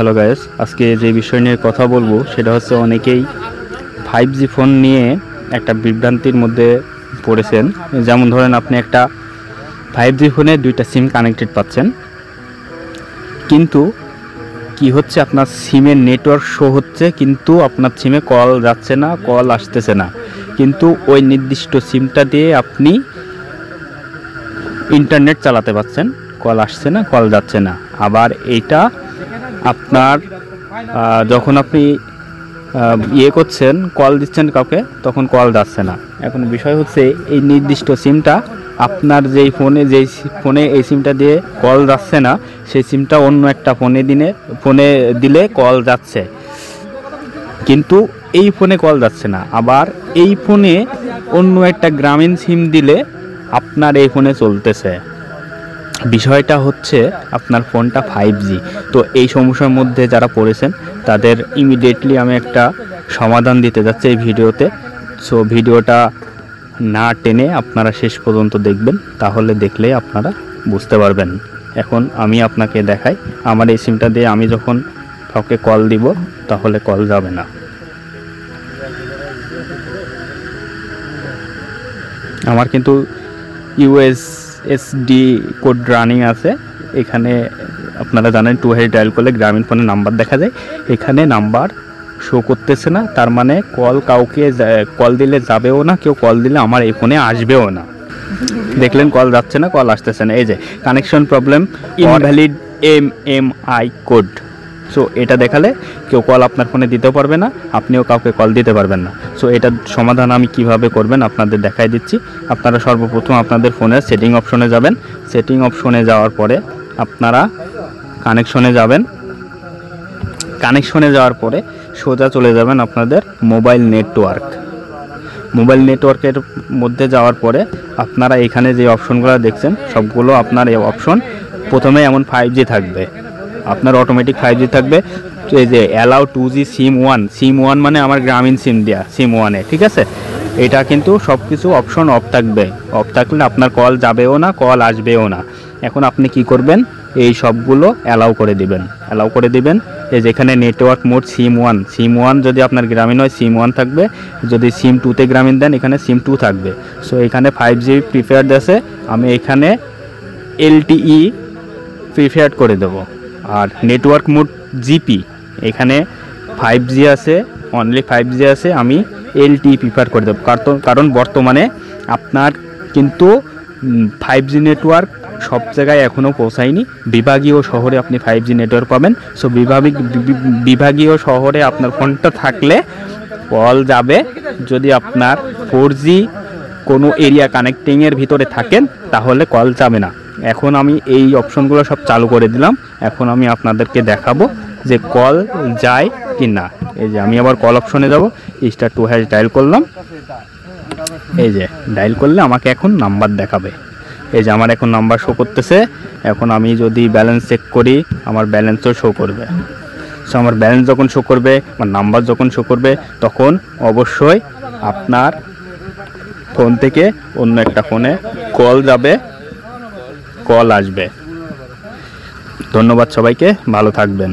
Hello guys, আজকে যে বিষয় নিয়ে কথা বলবো সেটা হচ্ছে অনেকেই 5G ফোন নিয়ে একটা বিভ্রান্তির মধ্যে পড়েছেন। যেমন ধরেন আপনি একটা 5G ফোনে দুইটা সিম কানেক্টেড পাচ্ছেন, কিন্তু কি হচ্ছে আপনার সিমের নেটওয়ার্ক শো হচ্ছে কিন্তু আপনার সিমে কল যাচ্ছে না, কল আসতেছে না। কিন্তু ওই নির্দিষ্ট সিমটা দিয়ে আপনি ইন্টারনেট চালাতে পারছেন, কল আসছে না, কল যাচ্ছে না। আবার এইটা আপনার যখন আপনি করছেন, কল দিচ্ছেন কাউকে, তখন কল যাচ্ছে না। এখন বিষয় হচ্ছে এই নির্দিষ্ট সিমটা আপনার যেই ফোনে এই সিমটা দিয়ে কল যাচ্ছে না, সেই সিমটা অন্য একটা ফোনে দিলে কল যাচ্ছে, কিন্তু এই ফোনে কল যাচ্ছে না। আবার এই ফোনে অন্য একটা গ্রামীণ সিম দিলে আপনার এই ফোনে চলতেছে। বিষয়টা হচ্ছে আপনার ফোনটা 5G। তো এই সমস্যার মধ্যে যারা পড়েছেন তাদের ইমিডিয়েটলি আমি একটা সমাধান দিতে যাচ্ছি এই ভিডিওতে। সো ভিডিওটা না টেনে আপনারা শেষ পর্যন্ত দেখবেন, তাহলে দেখলে আপনারা বুঝতে পারবেন। এখন আমি আপনাকে দেখাই, আমার এই সিমটা দিয়ে আমি যখন কাউকে কল দিব তাহলে কল যাবে না। আমার কিন্তু USSD কোড রানিং আছে। এখানে আপনারা জানেন 2 হ্যাশ ডায়াল করলে গ্রামীণ ফোনে নাম্বার দেখা যায়, এখানে নাম্বার শো করতেছে না। তার মানে কাউকে কল দিলে যাবেও না, কেউ কল দিলে আমার এই ফোনে আসবেও না। দেখলেন কল যাচ্ছে না, কল আসতেছে না। এই যে connection problem, invalid MMI code. So এটা দেখালে কেউ কল আপনার ফোনে দিতেও পারবে না, আপনিও কাউকে কল দিতে পারবেন না। সো এটার সমাধান আমি কিভাবে করবেন আপনাদের দেখাই দিচ্ছি। আপনারা সর্বপ্রথম আপনাদের ফোনের সেটিং অপশনে যাবেন। সেটিং অপশনে যাওয়ার পরে আপনারা কানেকশনে যাবেন। কানেকশনে যাওয়ার পরে সোজা চলে যাবেন আপনাদের মোবাইল নেটওয়ার্কের মধ্যে যাওয়ার পরে আপনারা এখানে যে অপশনগুলো দেখছেন সবগুলো আপনার এই অপশন। প্রথমে এমন 5G থাকবে, আপনার অটোমেটিক 5G থাকবে। এই যে অ্যালাউ 2G সিম 1 মানে আমার গ্রামীণ সিম দেওয়া সিম 1-এ, ঠিক আছে। এটা কিন্তু সব কিছু অপশন অফ থাকবে। অফ থাকলে আপনার কল যাবেও না, কল আসবেও না। এখন আপনি কি করবেন, এই সবগুলো অ্যালাউ করে দিবেন। এই যেখানে নেটওয়ার্ক মোড সিম 1 যদি আপনার গ্রামীণ হয় সিম 1 থাকবে, যদি সিম 2-তে গ্রামীণ দেন এখানে সিম 2 থাকবে। সো এখানে 5G প্রিফার্ড আছে, আমি এখানে LTE প্রিফার্ড করে দেব। আর নেটওয়ার্ক মোড GP, এখানে 5G আছে, অনলি 5G আছে, আমি LTE প্রিফার করে দেব। কারণ বর্তমানে আপনার কিন্তু 5G নেটওয়ার্ক সব জায়গায় এখনও পৌঁছায়নি। বিভাগীয় শহরে আপনি 5G নেটওয়ার্ক পাবেন। সো বিভাগীয় শহরে আপনার ফোনটা থাকলে কল যাবে। যদি আপনার 4G কোনো এরিয়া কানেক্টিংয়ের ভিতরে থাকেন তাহলে কল যাবে না। এখন আমি এই অপশনগুলো সব চালু করে দিলাম। এখন আমি আপনাদেরকে দেখাবো যে কল যায় কি না। এই যে আমি আবার কল অপশনে যাব, *2 হ্যাশ ডায়াল করলাম। এই যে ডায়াল করলে আমাকে এখন নাম্বার দেখাবে। এই যে আমার এখন নাম্বার শো করতেছে। এখন আমি যদি ব্যালেন্স চেক করি, আমার ব্যালেন্সও শো করবে। সো আমার ব্যালেন্স যখন শো করবে, আমার নাম্বার যখন শো করবে, তখন অবশ্যই আপনার ফোন থেকে অন্য একটা ফোনে কল যাবে, কল আসবে। ধন্যবাদ সবাইকে, ভালো থাকবেন।